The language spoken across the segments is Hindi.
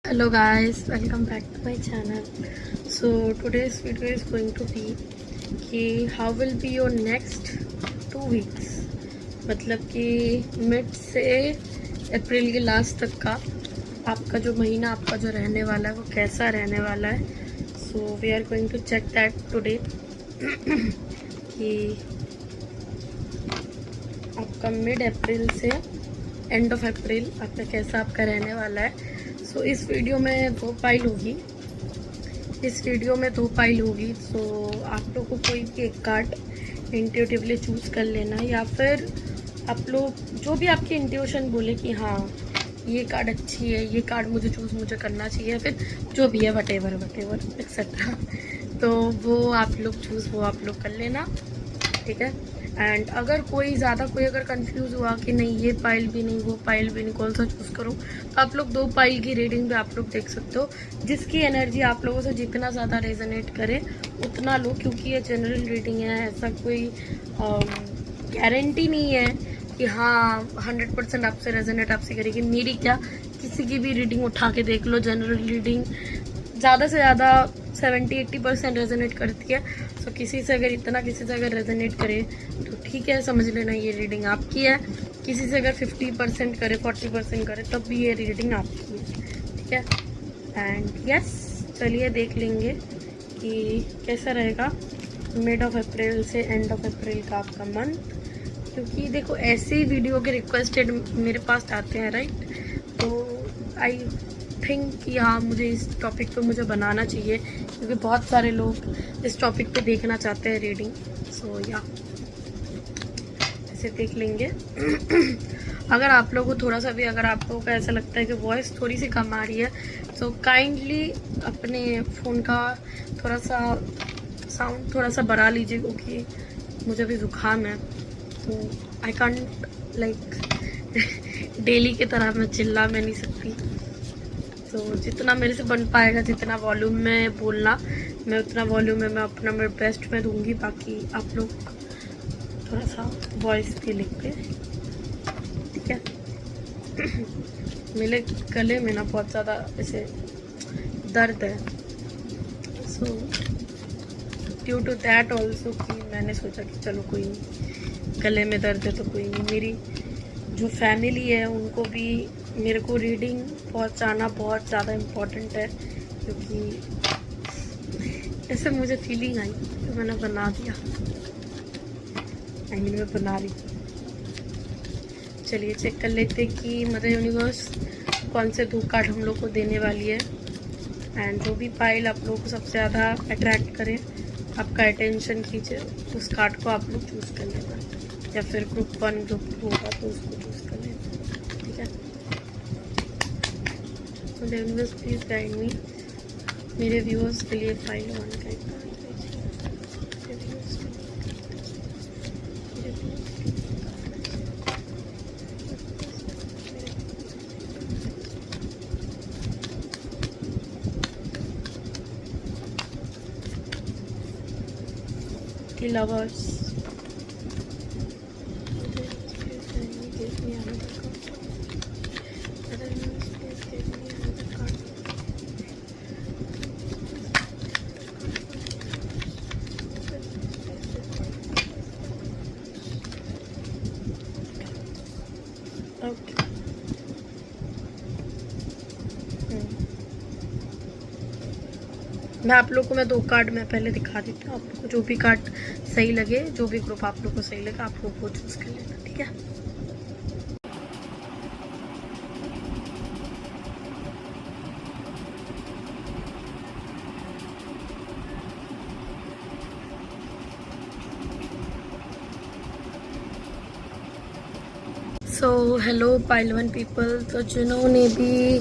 Hello guys, welcome back to my channel. So today's video is going to be कि how will be your next 2 weeks, मतलब कि मिड से अप्रैल के लास्ट तक का आपका जो महीना आपका जो रहने वाला है वो कैसा रहने वाला है. So we are going to check that today कि आपका मिड अप्रैल से एंड ऑफ अप्रैल आपका कैसा आपका रहने वाला है. सो इस वीडियो में 2 पाइल होगी, सो आप लोग को कोई भी एक कार्ड इंट्यूटिवली चूज़ कर लेना, या फिर आप लोग जो भी आपकी इंट्यूशन बोले कि हाँ ये कार्ड अच्छी है, ये कार्ड मुझे करना चाहिए, फिर जो भी है वट एवर एक्सेट्रा, तो वो आप लोग चूज़ वो आप लोग कर लेना, ठीक है. एंड अगर कोई अगर कंफ्यूज हुआ कि नहीं ये पाइल भी नहीं वो पाइल भी नहीं कौन सा चूज़ करूँ, तो आप लोग 2 पाइल की रीडिंग भी आप लोग देख सकते हो. जिसकी एनर्जी आप लोगों से जितना ज़्यादा रेजोनेट करे उतना लो, क्योंकि ये जनरल रीडिंग है. ऐसा कोई गारंटी नहीं है कि हाँ 100% आपसे रेजोनेट आपसे करेगी. मेरी क्या, किसी की भी रीडिंग उठा के देख लो, जनरल रीडिंग ज़्यादा से ज़्यादा 70-80% रेजोनेट करती है. सो किसी से अगर रेजोनेट करे तो ठीक है, समझ लेना ये रीडिंग आपकी है. किसी से अगर 50% करे 40% करे तब भी ये रीडिंग आपकी है, ठीक है. एंड यस, चलिए देख लेंगे कि कैसा रहेगा मिड ऑफ अप्रैल से एंड ऑफ अप्रैल का आपका मंथ. क्योंकि देखो ऐसे ही वीडियो के रिक्वेस्टेड मेरे पास आते हैं, राइट. तो आई थिंक कि हाँ मुझे इस टॉपिक पे मुझे बनाना चाहिए, क्योंकि बहुत सारे लोग इस टॉपिक पे देखना चाहते हैं रीडिंग. सो या ऐसे देख लेंगे. अगर आप लोगों को थोड़ा सा भी, अगर आप लोगों को ऐसा लगता है कि वॉइस थोड़ी सी कम आ रही है, तो काइंडली अपने फ़ोन का थोड़ा सा साउंड थोड़ा सा बढ़ा लीजिए, क्योंकि मुझे भी ज़ुकाम है. तो आई कांट लाइक डेली की तरह मैं चिल्ला मैं नहीं सकती. तो जितना मेरे से बन पाएगा, जितना वॉल्यूम में बोलना मैं उतना वॉल्यूम में मैं अपना मेरे बेस्ट में दूंगी. बाकी आप लोग थोड़ा सा वॉइस भी लिख के, ठीक है. मेरे गले में ना बहुत ज़्यादा ऐसे दर्द है. So due to that also कि मैंने सोचा कि चलो कोई नहीं, गले में दर्द है तो कोई नहीं. मेरी जो फैमिली है उनको भी मेरे को रीडिंग पहुंचाना बहुत ज़्यादा इम्पोर्टेंट है, क्योंकि ऐसे मुझे फीलिंग आई तो मैंने बना दिया. मैं बना रही. चलिए चेक कर लेते कि मदर यूनिवर्स कौन से 2 कार्ड हम लोग को देने वाली है. एंड जो भी पाइल आप लोगों को सबसे ज़्यादा अट्रैक्ट करे, आपका अटेंशन खींचे, उस कार्ड को आप लोग चूज़ कर लेना, या फिर ग्रुप 1 ग्रुप 2 होगा तो उसको चूज़ कर लेना, ठीक है. Mother universe please guide me. मेरे व्यूअर्स के लिए फाइल 1 का एक कार्ड दीजिए. Lovers, okay. मैं आप लोग को 2 कार्ड मैं पहले दिखा देती हूँ. आप लोग को जो भी कार्ड सही लगे, जो भी ग्रुप आप लोग को सही लगे, आप लोग वो चूज़ कर लेना, ठीक है. So hello pile 1 people. तो जिन्होंने भी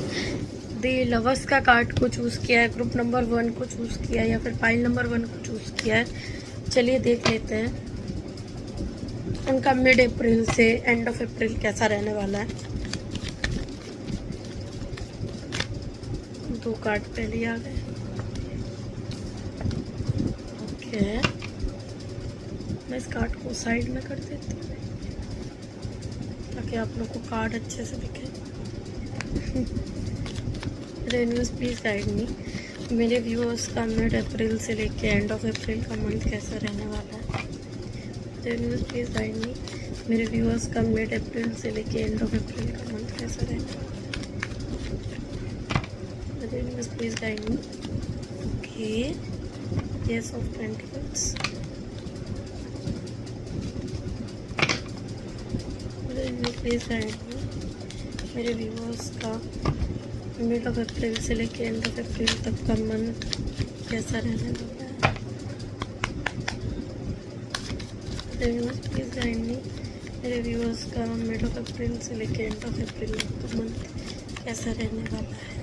दी लवर्स का कार्ड को चूज़ किया है, ग्रुप नंबर 1 को चूज़ किया है, या फिर पाइल नंबर 1 को चूज़ किया है, चलिए देख लेते हैं उनका मिड अप्रैल से एंड ऑफ अप्रैल कैसा रहने वाला है. 2 कार्ड पहले आ गए. ओके, मैं इस कार्ड को साइड में कर देती हूँ ताकि आप लोग को कार्ड अच्छे से दिखे. यूनिवर्स प्लीज गाइड मी, मेरे व्यूअर्स का मिड अप्रैल से लेके एंड ऑफ अप्रैल का मंथ कैसा रहने वाला है। यूनिवर्स प्लीज गाइड मी, मेरे व्यूअर्स का मिड अप्रैल से लेके एंड ऑफ अप्रैल का मंथ कैसा रहने वाला है। Universe please guide me. Okay, yes of pentacles. Please guide मी, मेरे व्यूअर्स का मिड ऑफ अप्रैल से लेके एंड ऑफ अप्रैल तक का मंथ कैसा रहने वाला है। प्लीज गाइड मी, मेरे व्यूअर्स का मिड ऑफ अप्रैल से लेके एंड ऑफ अप्रैल तक का मंथ कैसा रहने वाला है।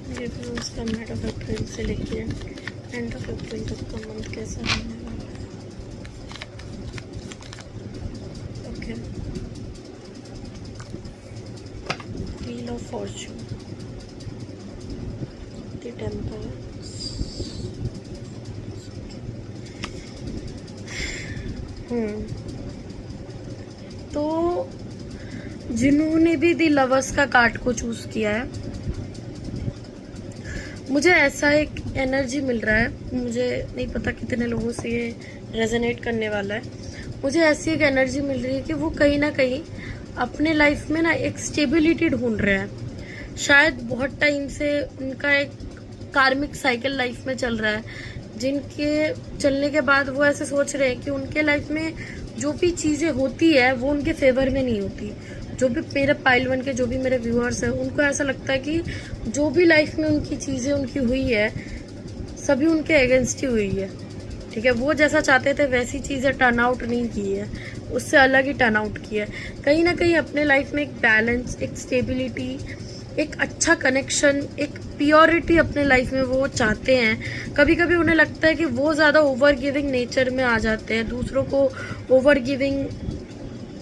मेरे व्यूअर्स का मिड ऑफ अप्रैल से लेके एंड ऑफ अप्रैल तक का मंथ कैसा रहने वाला है। Okay, wheel of Fortune, the temple. तो जिन्होंने भी द लवर्स का कार्ड को चूज किया है, मुझे ऐसा एक एनर्जी मिल रहा है, मुझे नहीं पता कितने लोगों से ये रेजोनेट करने वाला है। मुझे ऐसी एक एनर्जी मिल रही है कि वो कहीं ना कहीं अपने लाइफ में ना एक स्टेबिलिटी ढूंढ रहे हैं। शायद बहुत टाइम से उनका एक कार्मिक साइकिल लाइफ में चल रहा है, जिनके चलने के बाद वो ऐसे सोच रहे हैं कि उनके लाइफ में जो भी चीज़ें होती है वो उनके फेवर में नहीं होती। जो भी मेरे पाइल 1 के जो भी मेरे व्यूअर्स हैं, उनको ऐसा लगता है कि जो भी लाइफ में उनकी चीज़ें उनकी हुई है सभी उनके अगेंस्ट ही हुई है। ठीक है, वो जैसा चाहते थे वैसी चीज़ें टर्न आउट नहीं की है, उससे अलग ही टर्न आउट की है। कहीं ना कहीं अपने लाइफ में एक बैलेंस, एक स्टेबिलिटी, एक अच्छा कनेक्शन, एक प्योरिटी अपने लाइफ में वो चाहते हैं। कभी कभी उन्हें लगता है कि वो ज़्यादा ओवर गिविंग नेचर में आ जाते हैं, दूसरों को ओवर गिविंग,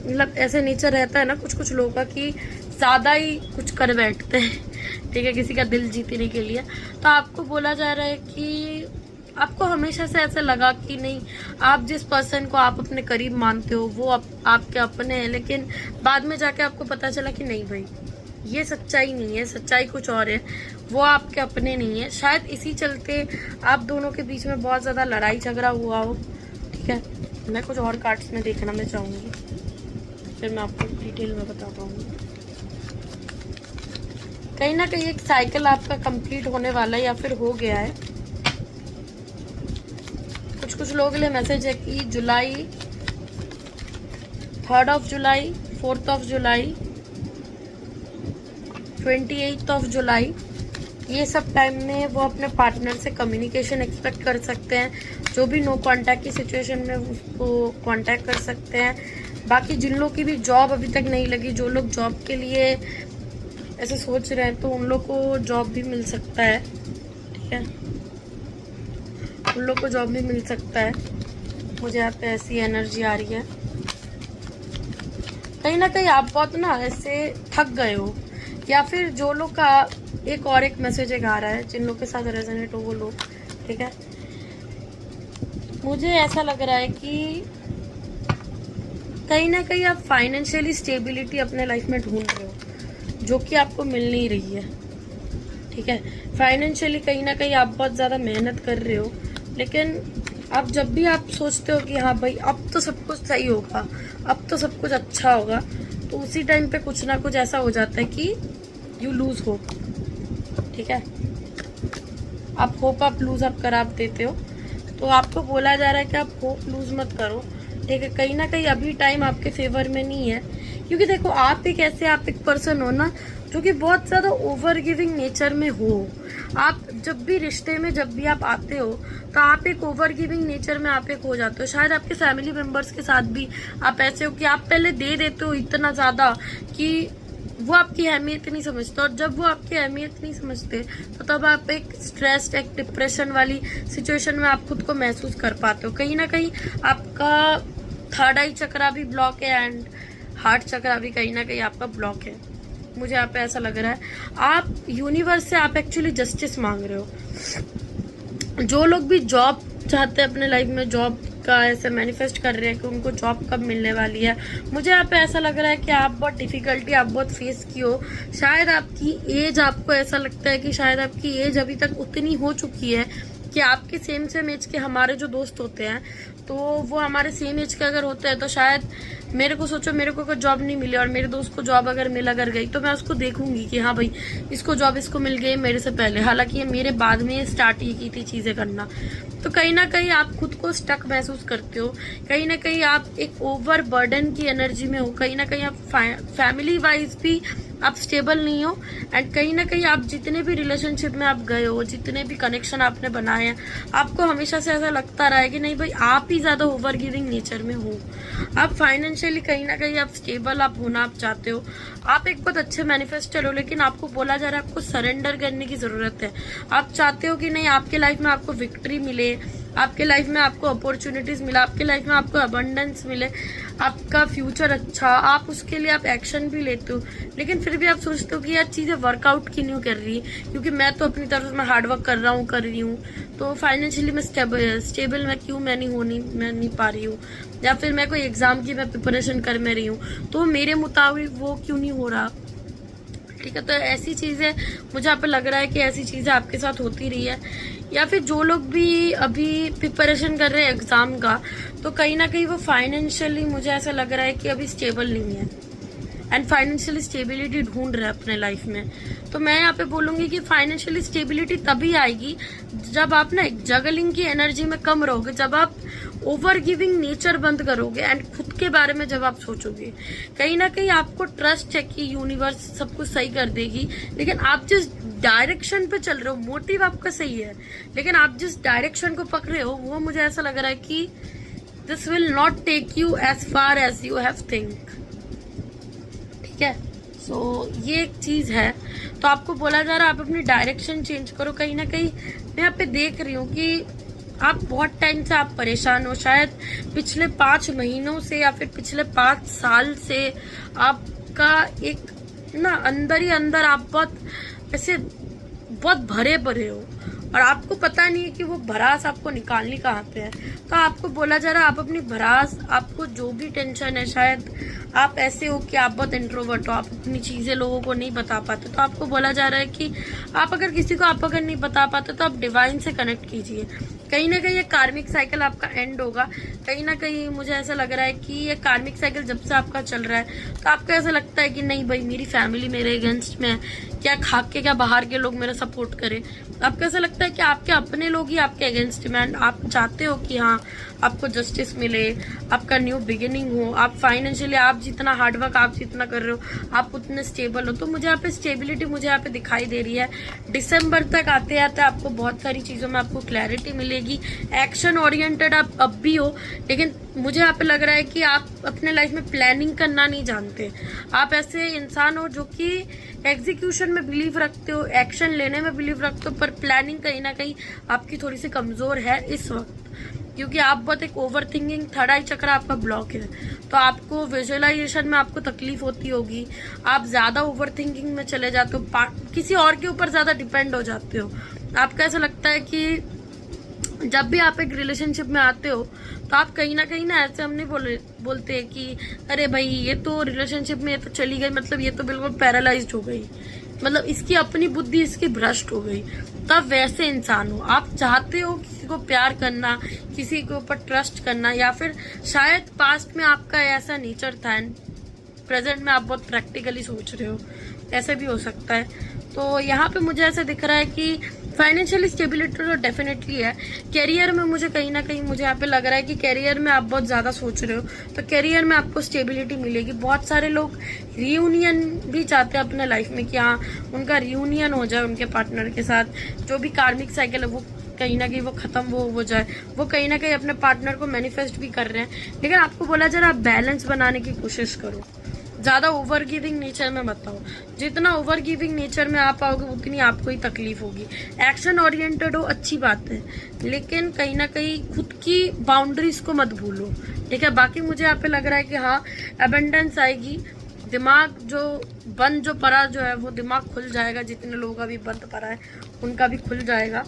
मतलब ऐसे नेचर रहता है ना कुछ कुछ लोगों का कि ज़्यादा ही कुछ कर बैठते हैं। ठीक है, किसी का दिल जीतने के लिए। तो आपको बोला जा रहा है कि आपको हमेशा से ऐसा लगा कि नहीं, आप जिस पर्सन को आप अपने करीब मानते हो वो आपके अपने हैं, लेकिन बाद में जाके आपको पता चला कि नहीं भाई, ये सच्चाई नहीं है, सच्चाई कुछ और है, वो आपके अपने नहीं है। शायद इसी चलते आप दोनों के बीच में बहुत ज़्यादा लड़ाई झगड़ा हुआ हो। ठीक है, मैं कुछ और कार्ड्स में देखना मैं चाहूँगी, फिर मैं आपको डिटेल में बता पाऊंगी। कहीं ना कहीं एक साइकिल आपका कंप्लीट होने वाला है या फिर हो गया है। कुछ कुछ लोगों के लिए मैसेज है कि जुलाई, 3rd of July, 4th of July, 28th of July, ये सब टाइम में वो अपने पार्टनर से कम्युनिकेशन एक्सपेक्ट कर सकते हैं। जो भी नो कांटेक्ट की सिचुएशन में उसको कांटेक्ट कर सकते हैं। बाकी जिन लोग की भी जॉब अभी तक नहीं लगी, जो लोग जॉब के लिए ऐसे सोच रहे हैं, तो उन लोग को जॉब भी मिल सकता है। ठीक है, उन लोग को जॉब भी मिल सकता है। मुझे यहाँ पे ऐसी एनर्जी आ रही है। कहीं ना कहीं आप बहुत ना ऐसे थक गए हो, या फिर जो लोग का एक मैसेज आ रहा है, जिन लोग के साथ रेजोनेट हो वो लोग। ठीक है, मुझे ऐसा लग रहा है कि कहीं ना कहीं आप फाइनेंशियली स्टेबिलिटी अपने लाइफ में ढूंढ रहे हो, जो कि आपको मिल नहीं रही है। ठीक है, फाइनेंशियली कहीं ना कहीं आप बहुत ज़्यादा मेहनत कर रहे हो, लेकिन अब जब भी आप सोचते हो कि हाँ भाई अब तो सब कुछ सही होगा, अब तो सब कुछ अच्छा होगा, तो उसी टाइम पे कुछ ना कुछ ऐसा हो जाता है कि यू लूज होप। ठीक है, आप होप आप लूज आप करार देते हो। तो आपको बोला जा रहा है कि आप होप लूज मत करो। ठीक है, कहीं ना कहीं अभी टाइम आपके फेवर में नहीं है, क्योंकि देखो आप एक पर्सन हो ना जो कि बहुत ज़्यादा ओवर गिविंग नेचर में हो। आप जब भी रिश्ते में जब भी आप आते हो तो आप एक ओवर गिविंग नेचर में आप एक हो जाते हो। शायद आपके फैमिली मेंबर्स के साथ भी आप ऐसे हो कि आप पहले दे देते हो इतना ज़्यादा कि वो आपकी अहमियत नहीं समझते, और जब वो आपकी अहमियत नहीं समझते तो तब आप एक स्ट्रेस्ड, एक डिप्रेशन वाली सिचुएशन में आप खुद को महसूस कर पाते हो। कहीं ना कहीं आपका 3rd आई चक्रा भी ब्लॉक है एंड हार्ट चक्रा भी कहीं ना कहीं आपका ब्लॉक है। मुझे यहाँ पे ऐसा लग रहा है आप यूनिवर्स से आप एक्चुअली जस्टिस मांग रहे हो। जो लोग भी जॉब चाहते हैं अपने लाइफ में जॉब का, ऐसे मैनिफेस्ट कर रहे हैं कि उनको जॉब कब मिलने वाली है। मुझे यहाँ पे ऐसा लग रहा है कि आप बहुत डिफिकल्टी आप बहुत फेस की हो। शायद आपकी एज, आपको ऐसा लगता है कि शायद आपकी एज अभी तक उतनी हो चुकी है कि आपके सेम एज के हमारे जो दोस्त होते हैं, तो वो हमारे सेम एज के अगर होते हैं तो शायद मेरे को सोचो, मेरे को कोई जॉब नहीं मिली और मेरे दोस्त को जॉब अगर गई तो मैं उसको देखूंगी कि हाँ भाई इसको जॉब इसको मिल गई मेरे से पहले, हालांकि ये मेरे बाद में स्टार्ट ही की थी चीजें करना। तो कहीं ना कहीं आप खुद को स्टक महसूस करते हो, कहीं ना कहीं आप एक ओवर बर्डन की एनर्जी में हो, कहीं ना कहीं आप फैमिली वाइज भी आप स्टेबल नहीं हो, एंड कहीं ना कहीं आप जितने भी रिलेशनशिप में आप गए हो, जितने भी कनेक्शन आपने बनाए हैं, आपको हमेशा से ऐसा लगता रहा है कि नहीं भाई आप ही ज्यादा ओवर गिविंग नेचर में हो। आप फाइनेंशियली कहीं ना कहीं आप स्टेबल आप होना आप चाहते हो, आप एक बहुत अच्छे मैनिफेस्टर हो, लेकिन आपको बोला जा रहा है आपको सरेंडर करने की जरूरत है। आप चाहते हो कि नहीं आपके लाइफ में आपको विक्ट्री मिले, आपके लाइफ में आपको अपॉर्चुनिटीज मिला, आपके लाइफ में आपको अबंडेंस मिले, आपका फ्यूचर अच्छा, आप उसके लिए आप एक्शन भी लेते हो, लेकिन फिर भी आप सोचते हो कि यार चीजें वर्कआउट क्यों नहीं कर रही, क्योंकि मैं तो अपनी तरफ से मैं हार्डवर्क कर रही हूँ, तो फाइनेंशियली मैं स्टेबल मैं क्यों मैं नहीं पा रही हूँ, या फिर मैं कोई एग्जाम की मैं प्रिपरेशन कर में रही हूँ तो मेरे मुताबिक वो क्यों नहीं हो रहा। ठीक है, तो ऐसी चीजें मुझे यहाँ पे लग रहा है कि ऐसी चीजें आपके साथ होती रही है, या फिर जो लोग भी अभी प्रिपरेशन कर रहे हैं एग्जाम का, तो कहीं ना कहीं वो फाइनेंशियली मुझे ऐसा लग रहा है कि अभी स्टेबल नहीं है एंड फाइनेंशियली स्टेबिलिटी ढूंढ रहे हैं अपने लाइफ में। तो मैं यहाँ पे बोलूंगी कि फाइनेंशियली स्टेबिलिटी तभी आएगी जब आप ना जगलिंग की एनर्जी में कम रहोगे, जब आप ओवर गिविंग नेचर बंद करोगे एंड खुद के बारे में जब आप सोचोगे। कहीं ना कहीं आपको ट्रस्ट है कि यूनिवर्स सब कुछ सही कर देगी, लेकिन आप जिस डायरेक्शन पे चल रहे हो, मोटिव आपका सही है, लेकिन आप जिस डायरेक्शन को पकड़े हो वो मुझे ऐसा लग रहा है कि this will not take you as far as you have think. ठीक है, सो ये एक चीज है। तो आपको बोला जा रहा है आप अपनी डायरेक्शन चेंज करो। कहीं ना कहीं मैं यहाँ पे देख रही हूँ कि आप बहुत टाइम से आप परेशान हो, शायद पिछले 5 महीनों से या फिर पिछले 5 साल से आपका एक ना अंदर ही अंदर आप बहुत ऐसे बहुत भरे भरे हो और आपको पता नहीं है कि वो भरास आपको निकालनी कहाँ पे है। तो आपको बोला जा रहा है आप अपनी भरास, आपको जो भी टेंशन है, शायद आप ऐसे हो कि आप बहुत इंट्रोवर्ट हो, आप अपनी चीजें लोगों को नहीं बता पाते, तो आपको बोला जा रहा है कि आप अगर किसी को आप अगर नहीं बता पाते तो आप डिवाइन से कनेक्ट कीजिए। कहीं ना कहीं ये कार्मिक साइकिल आपका एंड होगा। कहीं ना कहीं मुझे ऐसा लग रहा है कि ये कार्मिक साइकिल जब से आपका चल रहा है तो आपको ऐसा लगता है कि नहीं भाई मेरी फैमिली मेरे अगेंस्ट में है, क्या खा के क्या बाहर के लोग मेरा सपोर्ट करें। आपको ऐसा लगता है कि आपके अपने लोग ही आपके अगेंस्ट में, आप चाहते हो कि हाँ आपको जस्टिस मिले, आपका न्यू बिगिनिंग हो, आप फाइनेंशियली आप जितना हार्डवर्क आप जितना कर रहे हो आप उतने स्टेबल हो। तो मुझे यहाँ पे स्टेबिलिटी मुझे यहाँ पे दिखाई दे रही है। दिसंबर तक आते आते आपको बहुत सारी चीजों में आपको क्लैरिटी मिलेगी। एक्शन ओरिएंटेड आप अब भी हो, लेकिन मुझे यहाँ पे लग रहा है कि आप अपने लाइफ में प्लानिंग करना नहीं जानते। आप ऐसे इंसान हो जो कि एग्जीक्यूशन में बिलीव रखते हो, एक्शन लेने में बिलीव रखते हो, पर प्लानिंग कहीं ना कहीं आपकी थोड़ी सी कमजोर है इस वक्त, क्योंकि आप बहुत एक ओवर थिंकिंग, थर्ड आई चक्र आपका ब्लॉक है, तो आपको विजुअलाइजेशन में आपको तकलीफ होती होगी। आप ज्यादा ओवर थिंकिंग में चले जाते हो, किसी और के ऊपर ज्यादा डिपेंड हो जाते हो। आपको ऐसा लगता है कि जब भी आप एक रिलेशनशिप में आते हो तो आप कहीं ना ऐसे हम नहीं बोलते कि अरे भाई ये तो रिलेशनशिप में ये तो चली गई, मतलब ये तो बिल्कुल पैरालाइज्ड हो गई, मतलब इसकी अपनी बुद्धि इसकी भ्रष्ट हो गई। तब वैसे इंसान हो, आप चाहते हो किसी को प्यार करना, किसी के ऊपर ट्रस्ट करना, या फिर शायद पास्ट में आपका ऐसा नेचर था एंड प्रेजेंट में आप बहुत प्रैक्टिकली सोच रहे हो, ऐसे भी हो सकता है। तो यहाँ पे मुझे ऐसा दिख रहा है कि फाइनेंशियल स्टेबिलिटी तो डेफिनेटली है। कैरियर में मुझे कहीं ना कहीं मुझे यहाँ पे लग रहा है कि कैरियर में आप बहुत ज्यादा सोच रहे हो, तो कैरियर में आपको स्टेबिलिटी मिलेगी। बहुत सारे लोग रियूनियन भी चाहते हैं अपने लाइफ में कि हाँ उनका रियूनियन हो जाए उनके पार्टनर के साथ, जो भी कार्मिक साइकिल है वो कहीं ना कहीं वो खत्म हो जाए। वो कहीं ना कहीं अपने पार्टनर को मैनिफेस्ट भी कर रहे हैं, लेकिन आपको बोला जा रहा है आप बैलेंस बनाने की कोशिश करो, ज्यादा ओवर गिविंग नेचर में मत आओ। जितना ओवर गिविंग नेचर में आप आओगे उतनी आपको ही तकलीफ होगी। एक्शन ओरिएंटेड हो अच्छी बात है, लेकिन कहीं ना कहीं खुद की बाउंड्रीज को मत भूलो। ठीक है, बाकी मुझे यहाँ पे लग रहा है कि हाँ अबंडेंस आएगी, दिमाग जो बंद जो पड़ा जो है वो दिमाग खुल जाएगा, जितने लोगों का भी बंद पड़ा है उनका भी खुल जाएगा।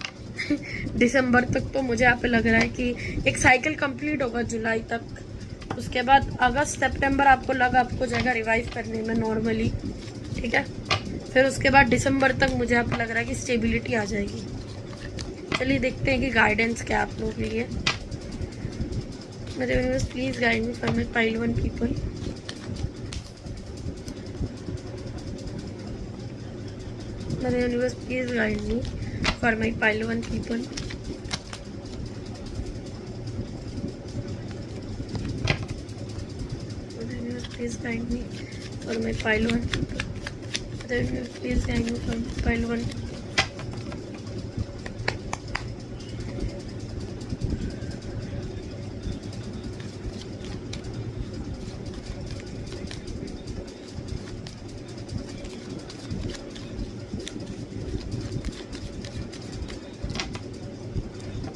दिसंबर तक तो मुझे यहाँ पे लग रहा है कि एक साइकिल कंप्लीट होगा जुलाई तक। उसके बाद अगस्त सितंबर आपको जाएगा रिवाइव करने में नॉर्मली, ठीक है। फिर उसके बाद दिसंबर तक मुझे यहाँ पे लग रहा है कि स्टेबिलिटी आ जाएगी। चलिए देखते हैं कि गाइडेंस क्या आप लोगों के लिए। मेरे universe please guide me for my pile 1 people. मेरे universe please guide me for my pile 1 people. Please guide me for my pile 1. Please guide me for pile 1.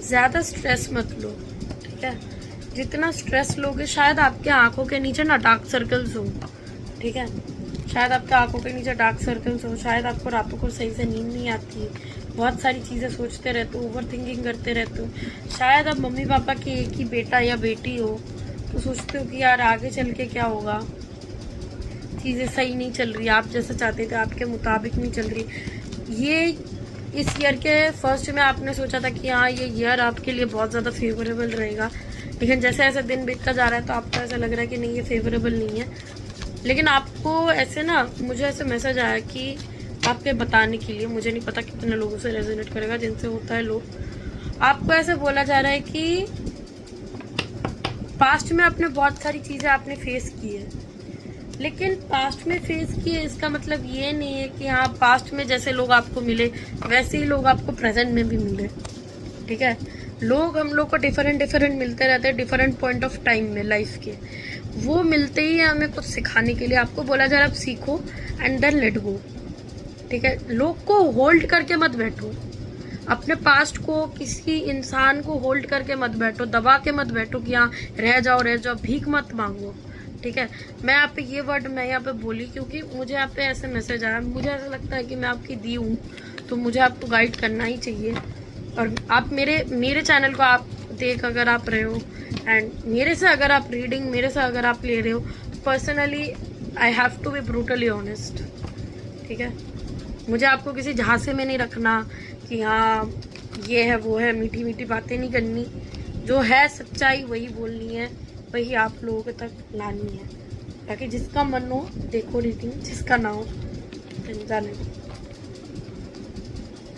ज़्यादा स्ट्रेस मत लो, ठीक है। जितना स्ट्रेस लोगे शायद आपके आंखों के नीचे ना डार्क सर्कल्स हो, ठीक है। शायद आपके आंखों के नीचे डार्क सर्कल्स हो, शायद आपको रातों को सही से नींद नहीं आती, बहुत सारी चीज़ें सोचते रहते हो, ओवर थिंकिंग करते रहते हो। शायद अब मम्मी पापा के एक ही बेटा या बेटी हो तो सोचते हो कि यार आगे चल के क्या होगा, चीज़ें सही नहीं चल रही, आप जैसा चाहते थे आपके मुताबिक नहीं चल रही। ये इस ईयर के फर्स्ट में आपने सोचा था कि हाँ ये ईयर आपके लिए बहुत ज़्यादा फेवरेबल रहेगा, लेकिन जैसे ऐसे दिन बीतता जा रहा है तो आपको ऐसा लग रहा है कि नहीं ये फेवरेबल नहीं है। लेकिन आपको ऐसे ना, मुझे ऐसे मैसेज आया कि आपके बताने के लिए, मुझे नहीं पता कितने लोगों से रेजोनेट करेगा जिनसे होता है लोग, आपको ऐसे बोला जा रहा है कि पास्ट में आपने बहुत सारी चीज़ें आपने फेस की है, लेकिन पास्ट में फेस किए इसका मतलब ये नहीं है कि हाँ पास्ट में जैसे लोग आपको मिले वैसे ही लोग आपको प्रेजेंट में भी मिले, ठीक है। लोग हम लोग को डिफरेंट मिलते रहते हैं डिफरेंट पॉइंट ऑफ टाइम में लाइफ के। वो मिलते ही हमें कुछ सिखाने के लिए। आपको बोला जा रहा है आप सीखो एंड देन लेट गो, ठीक है। लोग को होल्ड करके मत बैठो, अपने पास्ट को, किसी इंसान को होल्ड करके मत बैठो, दबा के मत बैठो कि हाँ रह जाओ, भीख मत मांगो, ठीक है। मैं यहाँ पे ये वर्ड मैं यहाँ पे बोली क्योंकि मुझे यहाँ पे ऐसे मैसेज आया, मुझे ऐसा लगता है कि मैं आपकी दी हूँ तो मुझे आपको गाइड करना ही चाहिए। और आप मेरे चैनल को आप देख अगर आप रहे हो एंड मेरे से अगर आप रीडिंग मेरे से अगर आप ले रहे हो, personally I have to be brutally honest, ठीक है। मुझे आपको किसी झांसे में नहीं रखना कि हाँ ये है वो है, मीठी मीठी बातें नहीं करनी, जो है सच्चाई वही बोलनी है, वही आप लोगों तक लानी है, ताकि जिसका मन हो देखो रीडिंग, जिसका ना हो जाने दो,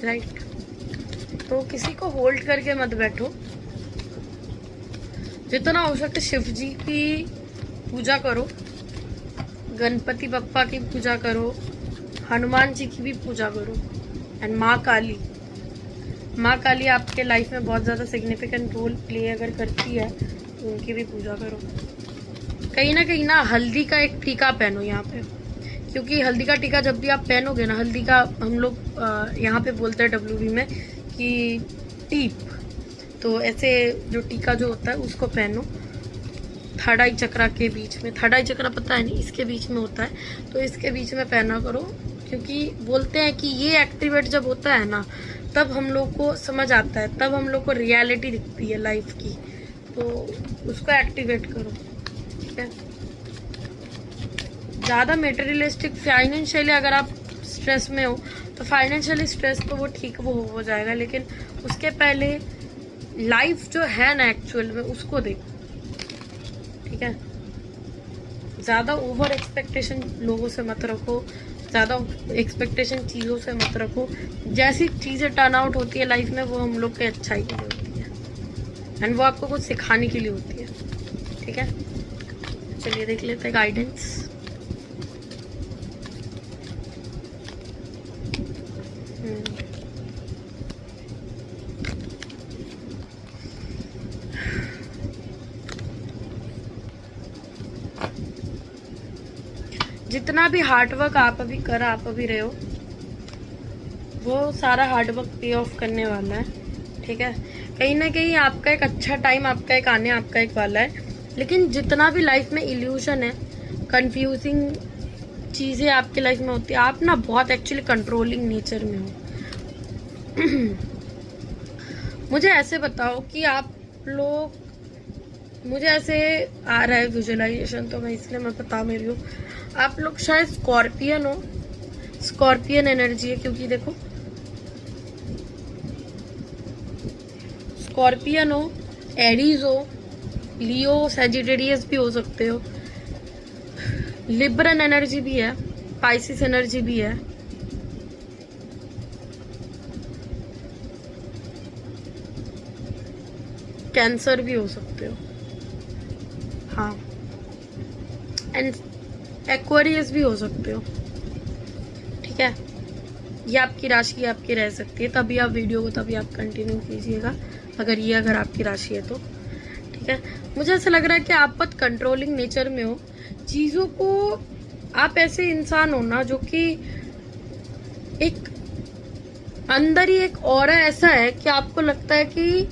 राइट। तो किसी को होल्ड करके मत बैठो, जितना हो सके शिव जी की पूजा करो, गणपति बप्पा की पूजा करो, हनुमान जी की भी पूजा करो, एंड माँ काली आपके लाइफ में बहुत ज़्यादा सिग्निफिकेंट रोल प्ले अगर करती है तो उनकी भी पूजा करो। कहीं ना हल्दी का एक टीका पहनो यहाँ पे, क्योंकि हल्दी का टीका जब भी आप पहनोगे ना, हल्दी का हम लोग यहाँ पे बोलते हैं WV में कि टीप, तो ऐसे जो टीका जो होता है उसको पहनो थर्ड आई चक्रा के बीच में। थर्ड आई चक्रा पता है नहीं, इसके बीच में होता है, तो इसके बीच में पहना करो, क्योंकि बोलते हैं कि ये एक्टिवेट जब होता है ना तब हम लोग को समझ आता है, तब हम लोग को रियलिटी दिखती है लाइफ की, तो उसको एक्टिवेट करो, ठीक है। ज़्यादा मेटेरियलिस्टिक फाइनेंशियली अगर आप स्ट्रेस में हो तो फाइनेंशियली स्ट्रेस तो वो ठीक वो हो जाएगा, लेकिन उसके पहले लाइफ जो है ना एक्चुअल में उसको देखो, ठीक है। ज़्यादा ओवर एक्सपेक्टेशन लोगों से मत रखो, ज़्यादा एक्सपेक्टेशन चीज़ों से मत रखो। जैसी चीज़ें टर्न आउट होती है लाइफ में वो हम लोग के अच्छाई के लिए होती है एंड वो आपको कुछ सिखाने के लिए होती है, ठीक है। चलिए देख लेते हैं गाइडेंस। जितना भी हार्डवर्क आप अभी रहे हो वो सारा हार्डवर्क पे ऑफ करने वाला है, ठीक है। कहीं ना कहीं आपका एक अच्छा टाइम आपका एक आने आपका एक वाला है, लेकिन जितना भी लाइफ में इल्यूशन है, कंफ्यूजिंग चीज़ें आपकी लाइफ में होती है, आप ना बहुत एक्चुअली कंट्रोलिंग नेचर में हो। मुझे ऐसे बताओ कि आप लोग, मुझे ऐसे आ रहा है विजुअलाइजेशन, तो मैं इसलिए मैं बता रही हूँ, आप लोग शायद स्कॉर्पियन हो, स्कॉर्पियन एनर्जी है, क्योंकि देखो स्कॉर्पियन हो, एरीज हो, लियो, सैजिटेरियस भी हो सकते हो, लिब्रन एनर्जी भी है, पाइसिस एनर्जी भी है, कैंसर भी हो सकते हो, हाँ, एंड एक्वेरियस भी हो सकते हो। ठीक है, ये आपकी राशि आपकी रह सकती है, तभी आप वीडियो को तभी आप कंटिन्यू कीजिएगा, अगर आपकी राशि है तो। ठीक है, मुझे ऐसा लग रहा है कि आप बहुत कंट्रोलिंग नेचर में हो चीज़ों को, आप ऐसे इंसान हो ना जो कि एक अंदर ही एक ऑरा ऐसा है कि आपको लगता है कि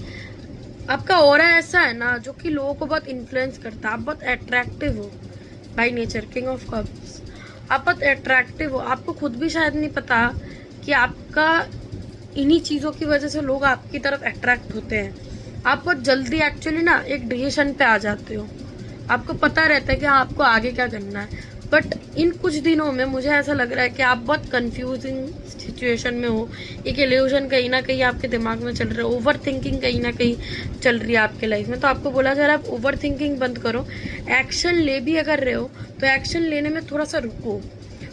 आपका ऑरा ऐसा है ना जो कि लोगों को बहुत इन्फ्लुएंस करता है, आप बहुत अट्रैक्टिव हो by nature, king of cups, आप बहुत अट्रैक्टिव हो, आपको खुद भी शायद नहीं पता कि आपका इन्हीं चीज़ों की वजह से लोग आपकी तरफ अट्रैक्ट होते हैं। आप बहुत जल्दी एक्चुअली ना एक डिसीजन पे आ जाते हो, आपको पता रहता है कि हाँ आपको आगे क्या करना है, बट इन कुछ दिनों में मुझे ऐसा लग रहा है कि आप बहुत कंफ्यूजिंग सिचुएशन में हो, एक इल्यूजन कहीं ना कहीं आपके दिमाग में चल रहा है, ओवर थिंकिंग कहीं ना कहीं चल रही है आपके लाइफ में। तो आपको बोला जा रहा है आप ओवर थिंकिंग बंद करो, एक्शन ले भी अगर रहे हो तो एक्शन लेने में थोड़ा सा रुको,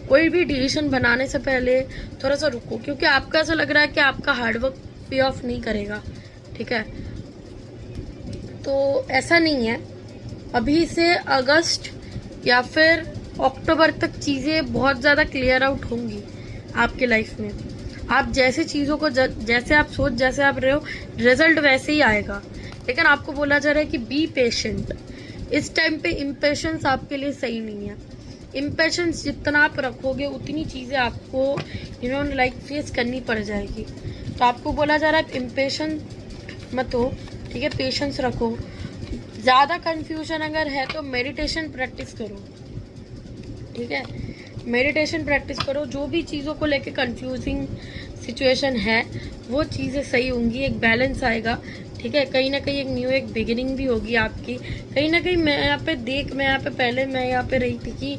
कोई भी डिसीजन बनाने से पहले थोड़ा सा रुको, क्योंकि आपको ऐसा लग रहा है कि आपका हार्डवर्क पे ऑफ नहीं करेगा। ठीक है, तो ऐसा नहीं है, अभी से अगस्त या फिर अक्टूबर तक चीज़ें बहुत ज़्यादा क्लियर आउट होंगी आपके लाइफ में। आप जैसे चीज़ों को जैसे आप सोच, जैसे आप रहे हो, रिजल्ट वैसे ही आएगा, लेकिन आपको बोला जा रहा है कि बी पेशेंट। इस टाइम पे इम्पेशेंस आपके लिए सही नहीं है, इम्पेशेंस जितना आप रखोगे उतनी चीज़ें आपको लाइक फेस करनी पड़ जाएगी। तो आपको बोला जा रहा है इम्पेशेंट मत हो, ठीक है, पेशेंस रखो। ज़्यादा कंफ्यूजन अगर है तो मेडिटेशन प्रैक्टिस करो, ठीक है, मेडिटेशन प्रैक्टिस करो, जो भी चीज़ों को लेके कंफ्यूजिंग सिचुएशन है वो चीज़ें सही होंगी, एक बैलेंस आएगा। ठीक है, कहीं ना कहीं एक न्यू एक बिगिनिंग भी होगी आपकी, कहीं ना कहीं मैं यहाँ पे पहले मैं यहाँ पे रही थी कि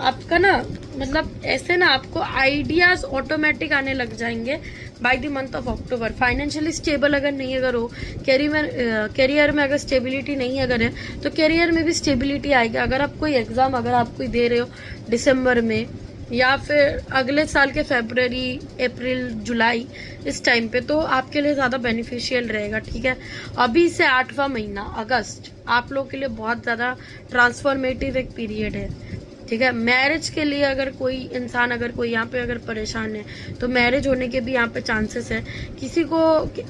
आपका ना मतलब ऐसे ना आपको आइडियाज ऑटोमेटिक आने लग जाएंगे by the month of October. Financially stable अगर नहीं अगर हो, करियर में अगर स्टेबिलिटी नहीं अगर है तो करियर में भी स्टेबिलिटी आएगी। अगर आप कोई एग्जाम अगर आप कोई दे रहे हो दिसंबर में या फिर अगले साल के फरवरी, अप्रैल, जुलाई इस टाइम पे, तो आपके लिए ज़्यादा बेनिफिशियल रहेगा। ठीक है, अभी से 8वां महीना अगस्त आप लोग के लिए बहुत ज़्यादा ट्रांसफॉर्मेटिव एक पीरियड है। ठीक है, मैरिज के लिए अगर कोई इंसान अगर कोई यहाँ पे अगर परेशान है तो मैरिज होने के भी यहाँ पे चांसेस है। किसी को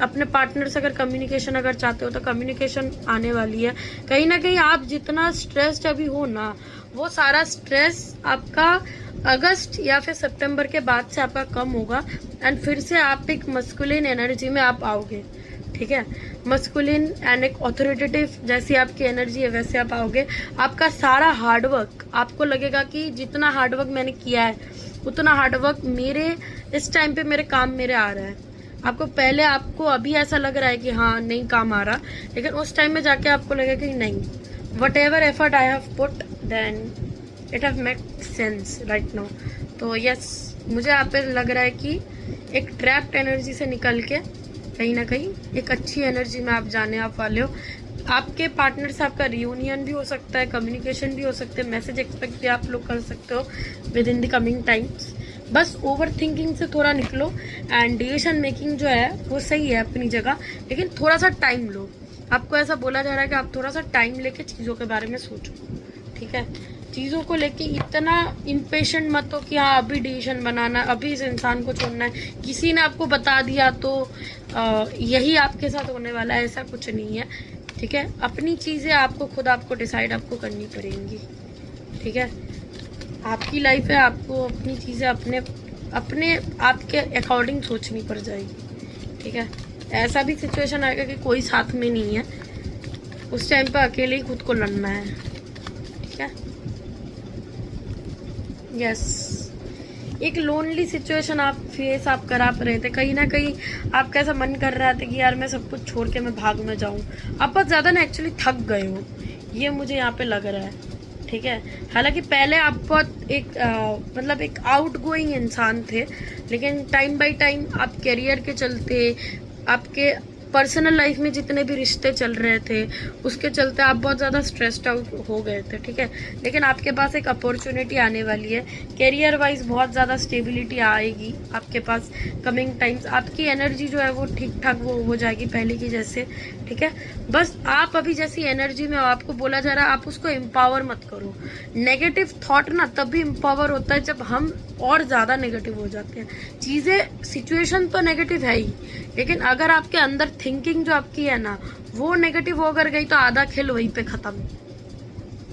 अपने पार्टनर से अगर कम्युनिकेशन अगर चाहते हो तो कम्युनिकेशन आने वाली है। कहीं ना कहीं आप जितना स्ट्रेस्ड अभी हो ना, वो सारा स्ट्रेस आपका अगस्त या फिर सितंबर के बाद से आपका कम होगा एंड फिर से आप एक मस्कुलिन एनर्जी में आप आओगे। ठीक है, मस्कुलिन एंड एक ऑथोरिटेटिव जैसी आपकी एनर्जी है वैसे आप आओगे। आपका सारा हार्डवर्क, आपको लगेगा कि जितना हार्डवर्क मैंने किया है उतना हार्डवर्क मेरे इस टाइम पे मेरे काम मेरे आ रहा है। आपको पहले आपको अभी ऐसा लग रहा है कि हाँ नहीं काम आ रहा, लेकिन उस टाइम में जाके आपको लगेगा कि नहीं, whatever effort I have put then it have make sense right now. तो यस, मुझे यहाँ पे लग रहा है कि एक ट्रैप्ड एनर्जी से निकल के कहीं ना कहीं एक अच्छी एनर्जी में आप जाने आप वाले हो। आपके पार्टनर से आपका रियूनियन भी हो सकता है, कम्युनिकेशन भी हो सकते हैं, मैसेज एक्सपेक्ट भी आप लोग कर सकते हो with in the coming times. बस ओवर थिंकिंग से थोड़ा निकलो एंड डिसीजन मेकिंग जो है वो सही है अपनी जगह, लेकिन थोड़ा सा टाइम लो। आपको ऐसा बोला जा रहा है कि आप थोड़ा सा टाइम लेके चीज़ों के बारे में सोचो। ठीक है, चीज़ों को लेके इतना इम्पेशेंट मत हो कि हाँ अभी डिसीजन बनाना, अभी इस इंसान को छोड़ना है, किसी ने आपको बता दिया तो यही आपके साथ होने वाला है, ऐसा कुछ नहीं है। ठीक है, अपनी चीज़ें आपको खुद आपको डिसाइड आपको करनी पड़ेंगी। ठीक है, आपकी लाइफ है, आपको अपनी चीज़ें अपने अपने आपके अकॉर्डिंग सोचनी पड़ जाएगी। ठीक है, ऐसा भी सिचुएशन आएगा कि कोई साथ में नहीं है, उस टाइम पर अकेले ही खुद को लड़ना है। ठीक है, यस, एक लोनली सिचुएशन आप फेस आप करा रहे थे, कहीं ना कहीं आपका ऐसा मन कर रहा था कि यार मैं सब कुछ छोड़ के मैं भाग में जाऊं। आप बहुत ज़्यादा ना एक्चुअली थक गए हो, ये मुझे यहाँ पे लग रहा है। ठीक है, हालांकि पहले आप बहुत एक मतलब एक आउट गोइंग इंसान थे, लेकिन टाइम बाय टाइम आप करियर के चलते, आपके पर्सनल लाइफ में जितने भी रिश्ते चल रहे थे उसके चलते आप बहुत ज़्यादा स्ट्रेस्ड आउट हो गए थे। ठीक है, लेकिन आपके पास एक अपॉर्चुनिटी आने वाली है, करियर वाइज बहुत ज़्यादा स्टेबिलिटी आएगी आपके पास कमिंग टाइम्स। आपकी एनर्जी जो है वो ठीक ठाक वो हो जाएगी पहले की जैसे। ठीक है, बस आप अभी जैसी एनर्जी में आपको बोला जा रहा है आप उसको एम्पावर मत करो। नेगेटिव थॉट ना तभी एम्पावर होता है जब हम और ज़्यादा नेगेटिव हो जाते हैं। चीज़ें सिचुएशन तो नेगेटिव है ही, लेकिन अगर आपके अंदर थिंकिंग जो आपकी है ना वो नेगेटिव होकर गई तो आधा खेल वहीं पे खत्म।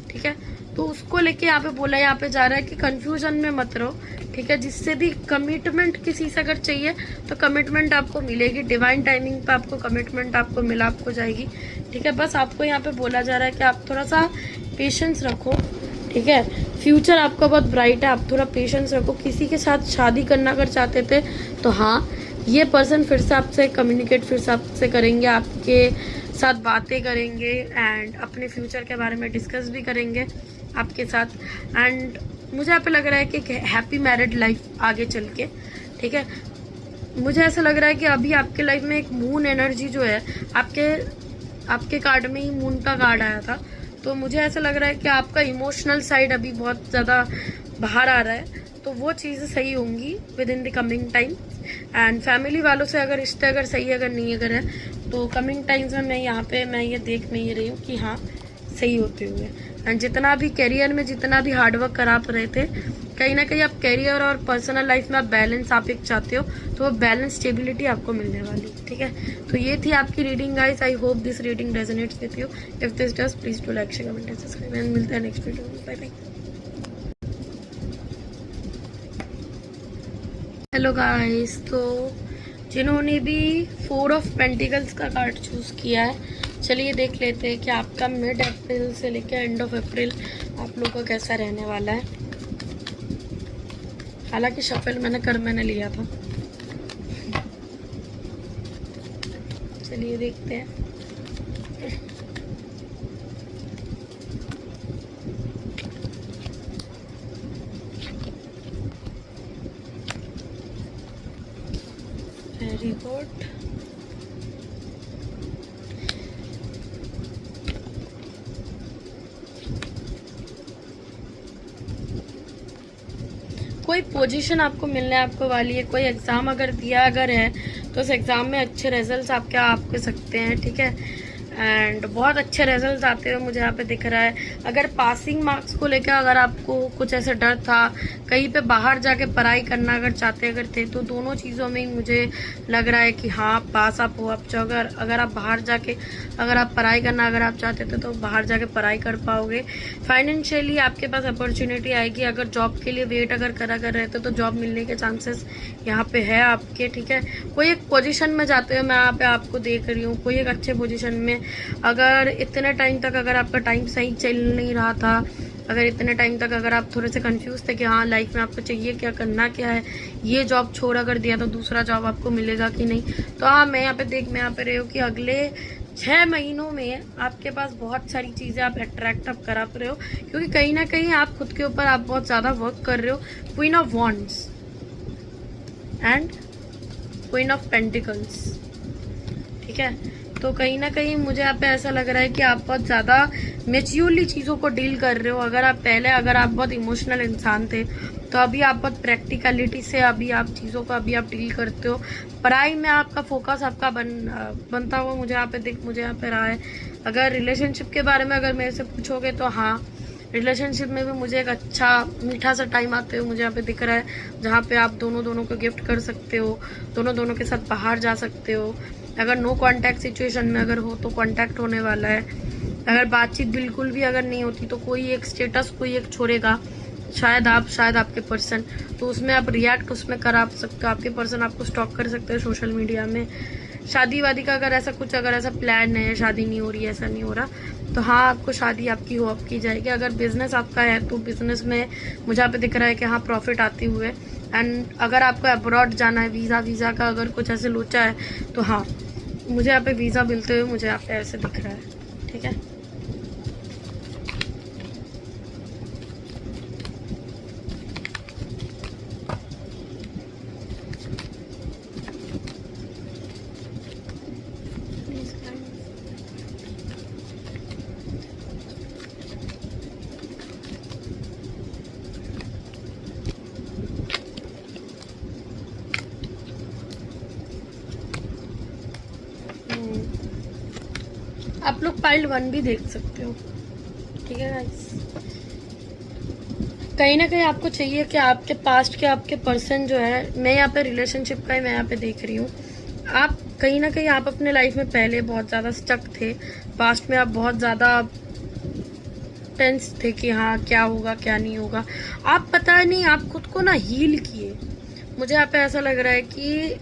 ठीक है, तो उसको लेके यहाँ पे बोला, यहाँ पे जा रहा है कि कंफ्यूजन में मत रहो। ठीक है, जिससे भी कमिटमेंट किसी से अगर चाहिए तो कमिटमेंट आपको मिलेगी, डिवाइन टाइमिंग पे आपको कमिटमेंट आपको मिला आपको जाएगी। ठीक है, बस आपको यहाँ पे बोला जा रहा है कि आप थोड़ा सा पेशेंस रखो। ठीक है, फ्यूचर आपका बहुत ब्राइट है, आप थोड़ा पेशेंस रखो। किसी के साथ शादी करना अगर चाहते थे तो हाँ, ये पर्सन फिर से आपसे कम्युनिकेट फिर से आपसे करेंगे, आपके साथ बातें करेंगे एंड अपने फ्यूचर के बारे में डिस्कस भी करेंगे आपके साथ। एंड मुझे यहाँ पे लग रहा है कि हैप्पी मैरिड लाइफ आगे चल के। ठीक है, मुझे ऐसा लग रहा है कि अभी आपके लाइफ में एक मून एनर्जी जो है, आपके कार्ड में ही मून का कार्ड आया था, तो मुझे ऐसा लग रहा है कि आपका इमोशनल साइड अभी बहुत ज़्यादा बाहर आ रहा है, तो वो चीज़ें सही होंगी with in the coming time. And family वालों से अगर रिश्ते अगर सही अगर नहीं अगर है तो कमिंग टाइम्स में मैं ये देख नहीं रही हूँ कि हाँ सही होते हुए। एंड जितना भी करियर में जितना भी हार्डवर्क कर आप रहे थे, कहीं ना कहीं आप करियर और पर्सनल लाइफ में आप बैलेंस आप एक चाहते हो, तो वो बैलेंस स्टेबिलिटी आपको मिलने वाली। ठीक है, तो ये थी आपकी reading guys. I hope this reading resonates with you. If this does please do like share comment and subscribe and मिलते हैं नेक्स्ट वीडियो में। Bye bye. हेलो गाइस, तो जिन्होंने भी 4 ऑफ पेंटिकल्स का कार्ड चूज़ किया है, चलिए देख लेते हैं कि आपका मिड अप्रैल से लेकर एंड ऑफ अप्रैल आप लोगों का कैसा रहने वाला है। हालांकि शफल मैंने लिया था। चलिए देखते हैं। Very good. कोई पोजीशन आपको मिलने आपको वाली है, कोई एग्ज़ाम अगर दिया अगर है तो उस एग्ज़ाम में अच्छे रिजल्ट्स आप सकते हैं। ठीक है, एंड बहुत अच्छे रिजल्ट्स आते हुए मुझे यहाँ पे दिख रहा है। अगर पासिंग मार्क्स को लेकर अगर आपको कुछ ऐसा डर था, कहीं पे बाहर जाके पढ़ाई करना अगर चाहते अगर थे, तो दोनों चीज़ों में ही मुझे लग रहा है कि हाँ पास आप हो आप जो अगर आप बाहर जाके अगर आप पढ़ाई करना अगर आप चाहते थे तो बाहर जाके पढ़ाई कर पाओगे। फाइनेंशियली आपके पास अपॉर्चुनिटी आएगी। अगर जॉब के लिए वेट अगर करा कर रहे थे तो जॉब मिलने के चांसेस यहाँ पे है आपके। ठीक है, कोई एक पोजीशन में जाते हुए मैं यहाँ पे आपको देख रही हूँ, कोई एक अच्छे पोजीशन में। अगर इतने टाइम तक अगर आपका टाइम सही चल नहीं रहा था, अगर इतने टाइम तक अगर आप थोड़े से कंफ्यूज थे कि हाँ लाइफ में आपको चाहिए क्या, करना क्या है, ये जॉब छोड़ अगर दिया तो दूसरा जॉब आपको मिलेगा कि नहीं, तो हाँ मैं यहाँ पे रही हूँ कि अगले 6 महीनों में आपके पास बहुत सारी चीज़ें आप अट्रैक्ट आप करा रहे हो, क्योंकि कहीं ना कहीं आप खुद के ऊपर आप बहुत ज़्यादा वर्क कर रहे हो। Queen of wands and queen of pentacles. ठीक है, तो कहीं ना कहीं मुझे यहाँ पे ऐसा लग रहा है कि आप बहुत ज़्यादा मेच्योरली चीज़ों को डील कर रहे हो। अगर आप बहुत इमोशनल इंसान थे तो अभी आप बहुत प्रैक्टिकलिटी से अभी आप चीज़ों को अभी आप डील करते हो। पढ़ाई में आपका फोकस आपका बनता हुआ मुझे यहाँ पे रहा है। अगर रिलेशनशिप के बारे में अगर मेरे से पूछोगे तो हाँ, रिलेशनशिप में भी मुझे एक अच्छा मीठा सा टाइम आते हुए मुझे यहाँ पे दिख रहा है, जहाँ पे आप दोनों को गिफ्ट कर सकते हो, दोनों के साथ बाहर जा सकते हो। अगर नो कांटेक्ट सिचुएशन में अगर हो तो कांटेक्ट होने वाला है। अगर बातचीत बिल्कुल भी अगर नहीं होती तो कोई एक स्टेटस कोई एक छोड़ेगा, शायद आपके पर्सन, तो उसमें आप रिएक्ट उसमें करा सकते हो। आपके पर्सन आपको स्टॉक कर सकते हो सोशल मीडिया में। शादी वादी का अगर ऐसा प्लान है, शादी नहीं हो रही है, ऐसा नहीं हो रहा, तो हाँ आपको शादी आपकी जाएगी। अगर बिजनेस आपका है तो बिजनेस में मुझे यहाँ पे दिख रहा है कि हाँ प्रॉफिट आते हुए एंड अगर आपको अब्रॉड जाना है, वीज़ा का अगर कुछ ऐसे लोचा है तो हाँ, मुझे यहाँ पे वीज़ा मिलते हुए मुझे यहाँ पे ऐसे दिख रहा है। ठीक है, आप लोग पाइल 1 भी देख सकते हो। ठीक है गाइस, कहीं ना कहीं आपको चाहिए कि आपके पास्ट के आपके पर्सन जो है, मैं यहाँ पे रिलेशनशिप का ही मैं यहाँ पे देख रही हूँ, आप कहीं ना कहीं आप अपने लाइफ में पहले बहुत ज़्यादा स्टक थे। पास्ट में आप बहुत ज़्यादा टेंस थे कि हाँ क्या होगा क्या नहीं होगा। आप पता नहीं आप खुद को ना हील किए। मुझे यहाँ पे ऐसा लग रहा है कि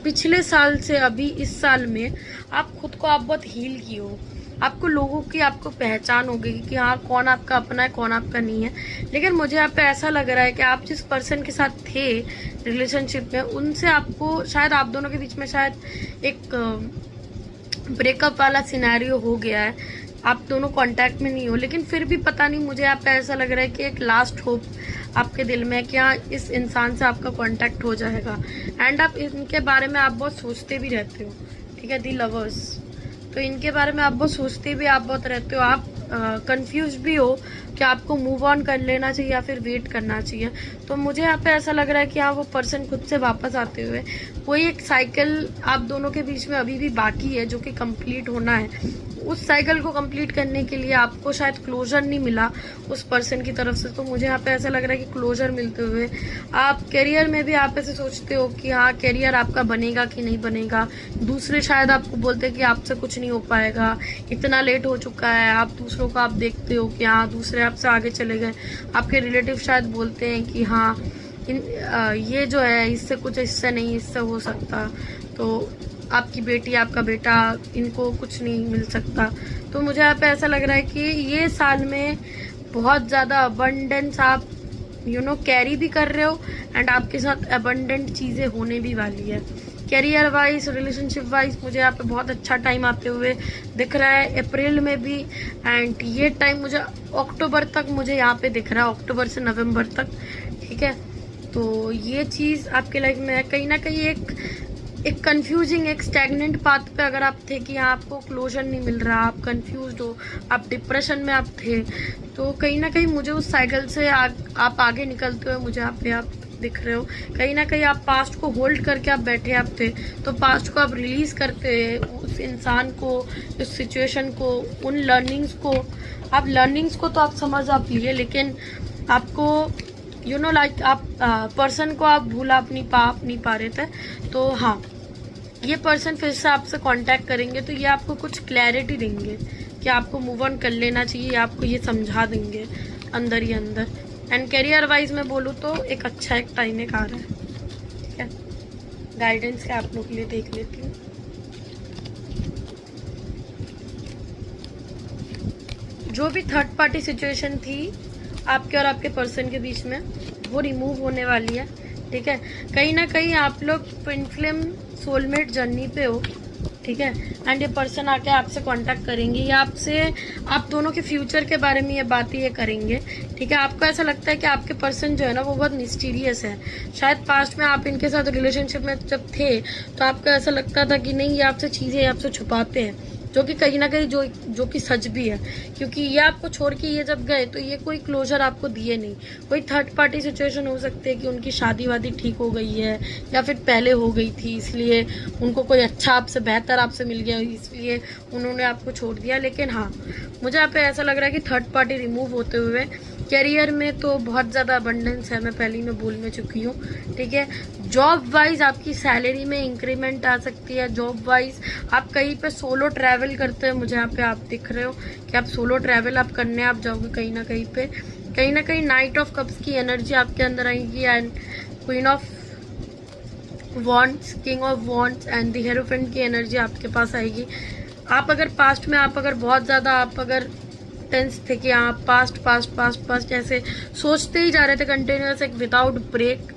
पिछले साल से अभी इस साल में आप खुद को आप बहुत हील किए हो। आपको लोगों की आपको पहचान हो गई कि हाँ कौन आपका अपना है कौन आपका नहीं है। लेकिन मुझे यहाँ पे ऐसा लग रहा है कि आप जिस पर्सन के साथ थे रिलेशनशिप में, उनसे आपको शायद आप दोनों के बीच में शायद एक ब्रेकअप वाला सिनेरियो हो गया है। आप दोनों कांटेक्ट में नहीं हो, लेकिन फिर भी पता नहीं, मुझे यहाँ पे ऐसा लग रहा है कि एक लास्ट होप आपके दिल में कि हाँ इस इंसान से आपका कांटेक्ट हो जाएगा। एंड आप इनके बारे में आप बहुत सोचते भी रहते हो। ठीक है, दी लवर्स, तो इनके बारे में आप बहुत सोचते भी आप बहुत रहते हो। आप कंफ्यूज भी हो कि आपको मूव ऑन कर लेना चाहिए या फिर वेट करना चाहिए। तो मुझे यहाँ पे ऐसा लग रहा है कि हाँ वो पर्सन खुद से वापस आते हुए कोई एक साइकिल आप दोनों के बीच में अभी भी बाकी है जो कि कंप्लीट होना है। उस साइकिल को कंप्लीट करने के लिए आपको शायद क्लोजर नहीं मिला उस पर्सन की तरफ से। तो मुझे यहाँ पे ऐसा लग रहा है कि क्लोजर मिलते हुए आप करियर में भी आप ऐसे सोचते हो कि हाँ करियर आपका बनेगा कि नहीं बनेगा। दूसरे शायद आपको बोलते हैं कि आपसे कुछ नहीं हो पाएगा, इतना लेट हो चुका है। आप दूसरों को आप देखते हो कि हाँ दूसरे आपसे आगे चले गए। आपके रिलेटिव शायद बोलते हैं कि हाँ ये जो है इससे कुछ, इससे नहीं, इससे हो सकता, तो आपकी बेटी आपका बेटा इनको कुछ नहीं मिल सकता। तो मुझे यहाँ पे ऐसा लग रहा है कि ये साल में बहुत ज़्यादा अबंडेंस आप कैरी भी कर रहे हो एंड आपके साथ अबंडेंट चीज़ें होने भी वाली है। कैरियर वाइज, रिलेशनशिप वाइज मुझे यहाँ पे बहुत अच्छा टाइम आते हुए दिख रहा है, अप्रैल में भी। एंड ये टाइम मुझे अक्टूबर तक मुझे यहाँ पे दिख रहा है, अक्टूबर से नवंबर तक। ठीक है, तो ये चीज़ आपके लाइफ में है। कहीं ना कहीं एक कंफ्यूजिंग, एक स्टैग्नेंट पाथ पे अगर आप थे कि हाँ आपको क्लोजर नहीं मिल रहा, आप कंफ्यूज्ड हो, आप डिप्रेशन में आप थे, तो कहीं ना कहीं मुझे उस साइकिल से आप आगे निकलते हुए मुझे आप दिख रहे हो। कहीं ना कहीं आप पास्ट को होल्ड करके आप बैठे आप थे, तो पास्ट को आप रिलीज करते उस इंसान को, उस सिचुएशन को, उन लर्निंग्स को। आप लर्निंग्स को तो आप समझ आप लिए, लेकिन आपको लाइक आप पर्सन को आप भूल आप नहीं पा रहे थे। तो हाँ, ये पर्सन फिर से आपसे कांटेक्ट करेंगे तो ये आपको कुछ क्लैरिटी देंगे कि आपको मूव ऑन कर लेना चाहिए, आपको ये समझा देंगे अंदर ही अंदर। एंड करियर वाइज में बोलूँ तो एक अच्छा एक टाइम एक आ रहा है। ठीक है, गाइडेंस का आप लोग के लिए देख लेती हूँ। जो भी थर्ड पार्टी सिचुएशन थी आपके और आपके पर्सन के बीच में, वो रिमूव होने वाली है। ठीक है, कहीं ना कहीं आप लोग ट्विन फ्लेम सोलमेट जर्नी पे हो। ठीक है, एंड ये पर्सन आके आपसे कांटेक्ट करेंगे या आपसे आप दोनों के फ्यूचर के बारे में ये बातें ये करेंगे। ठीक है, आपको ऐसा लगता है कि आपके पर्सन जो है ना वो बहुत मिस्टीरियस है। शायद पास्ट में आप इनके साथ रिलेशनशिप में जब थे तो आपको ऐसा लगता था कि नहीं ये आपसे चीज़ें आपसे छुपाते हैं, जो कि कहीं ना कहीं जो कि सच भी है, क्योंकि ये आपको छोड़ के ये जब गए तो ये कोई क्लोजर आपको दिए नहीं। कोई थर्ड पार्टी सिचुएशन हो सकती है कि उनकी शादी वादी ठीक हो गई है या फिर पहले हो गई थी, इसलिए उनको कोई अच्छा आपसे बेहतर आपसे मिल गया, इसलिए उन्होंने आपको छोड़ दिया। लेकिन हाँ, मुझे यहाँ पे ऐसा लग रहा है कि थर्ड पार्टी रिमूव होते हुए करियर में तो बहुत ज़्यादा अबंडेंस है, मैं पहले ही में बोल में चुकी हूँ। ठीक है, जॉब वाइज आपकी सैलरी में इंक्रीमेंट आ सकती है। जॉब वाइज आप कहीं पे सोलो ट्रैवल करते हैं, मुझे यहाँ पे आप दिख रहे हो कि आप सोलो ट्रैवल आप करने आप जाओगे कहीं ना कहीं पे। कहीं ना कहीं नाइट ऑफ कप्स की एनर्जी आपके अंदर आएगी and queen of wants, king of wants and the hierophant की एनर्जी आपके पास आएगी। आप अगर पास्ट में आप अगर बहुत ज़्यादा आप अगर टेंस थे कि आप पास्ट ऐसे सोचते ही जा रहे थे कंटिन्यूअस एक विदाउट ब्रेक,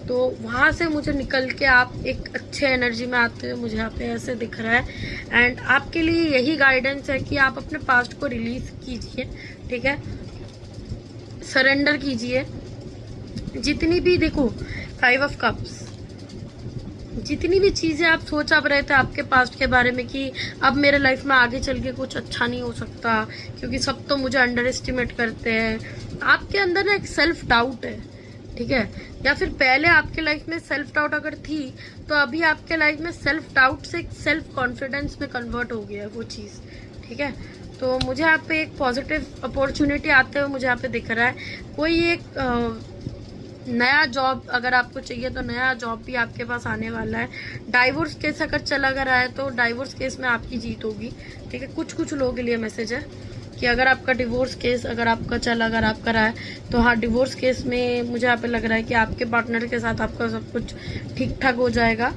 तो वहाँ से मुझे निकल के आप एक अच्छे एनर्जी में आते हुए मुझे यहाँ पे ऐसे दिख रहा है। एंड आपके लिए यही गाइडेंस है कि आप अपने पास्ट को रिलीज कीजिए, ठीक है, सरेंडर कीजिए। जितनी भी देखो 5 ऑफ कप्स, जितनी भी चीजें आप सोच आप रहे थे आपके पास्ट के बारे में कि अब मेरे लाइफ में आगे चल के कुछ अच्छा नहीं हो सकता क्योंकि सब तो मुझे अंडर एस्टिमेट करते हैं, आपके अंदर ना एक सेल्फ डाउट है, ठीक है, या फिर पहले आपके लाइफ में सेल्फ डाउट अगर थी तो अभी आपके लाइफ में सेल्फ डाउट से सेल्फ कॉन्फिडेंस में कन्वर्ट हो गया है वो चीज़, ठीक है। तो मुझे यहाँ पे एक पॉजिटिव अपॉर्चुनिटी आते हुए मुझे यहाँ पे दिख रहा है। कोई एक नया जॉब अगर आपको चाहिए तो नया जॉब भी आपके पास आने वाला है। डाइवोर्स केस अगर चला अगर आए तो डाइवोर्स केस में आपकी जीत होगी, ठीक है। कुछ कुछ लोगों के लिए मैसेज है कि अगर आपका डिवोर्स केस अगर आपका चला अगर आपका रहा है तो हाँ, डिवोर्स केस में मुझे यहाँ पे लग रहा है कि आपके पार्टनर के साथ आपका सब कुछ ठीक ठाक हो जाएगा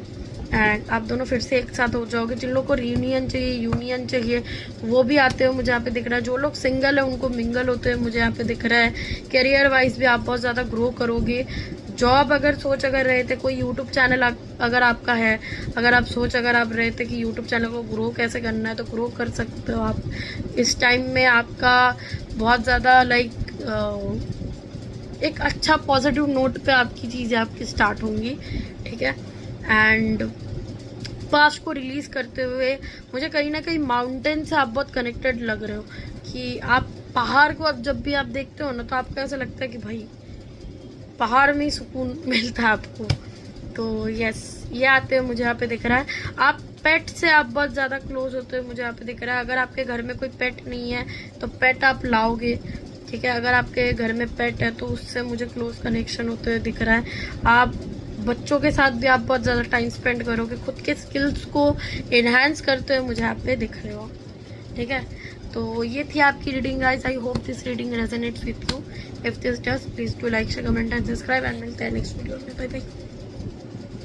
एंड आप दोनों फिर से एक साथ हो जाओगे। जिन लोगों को रियूनियन चाहिए, यूनियन चाहिए, वो भी आते हुए मुझे यहाँ पे दिख रहा है। जो लोग सिंगल है उनको मिंगल होते हुए मुझे यहाँ पे दिख रहा है। करियर वाइज भी आप बहुत ज़्यादा ग्रो करोगे। जॉब अगर सोच अगर रहे थे, कोई यूट्यूब चैनल अगर आपका है, अगर आप सोच अगर आप रहे थे कि यूट्यूब चैनल को ग्रो कैसे करना है तो ग्रो कर सकते हो आप। इस टाइम में आपका बहुत ज़्यादा एक अच्छा पॉजिटिव नोट पे आपकी चीज़ें आपकी स्टार्ट होंगी, ठीक है। एंड पास्ट को रिलीज करते हुए मुझे कहीं ना कहीं माउंटेन से आप बहुत कनेक्टेड लग रहे हो कि आप पहाड़ को अब जब भी आप देखते हो ना तो आपको ऐसा लगता है कि भाई पहाड़ में ही सुकून मिलता है आपको। तो यस, ये आते हुए मुझे यहाँ पे दिख रहा है। आप पेट से आप बहुत ज़्यादा क्लोज होते हुए मुझे यहाँ पे दिख रहा है। अगर आपके घर में कोई पेट नहीं है तो पेट आप लाओगे, ठीक है। अगर आपके घर में पेट है तो उससे मुझे क्लोज कनेक्शन होते हुए दिख रहा है। आप बच्चों के साथ भी आप बहुत ज़्यादा टाइम स्पेंड करोगे, खुद के स्किल्स को एनहांस करते हुए मुझे यहाँ पे दिख रहे हो, ठीक है। तो ये थी आपकी reading guys. I hope this reading resonates with you. If this does please do like, share, comment and subscribe and मिलते हैं नेक्स्ट वीडियो में। Bye bye.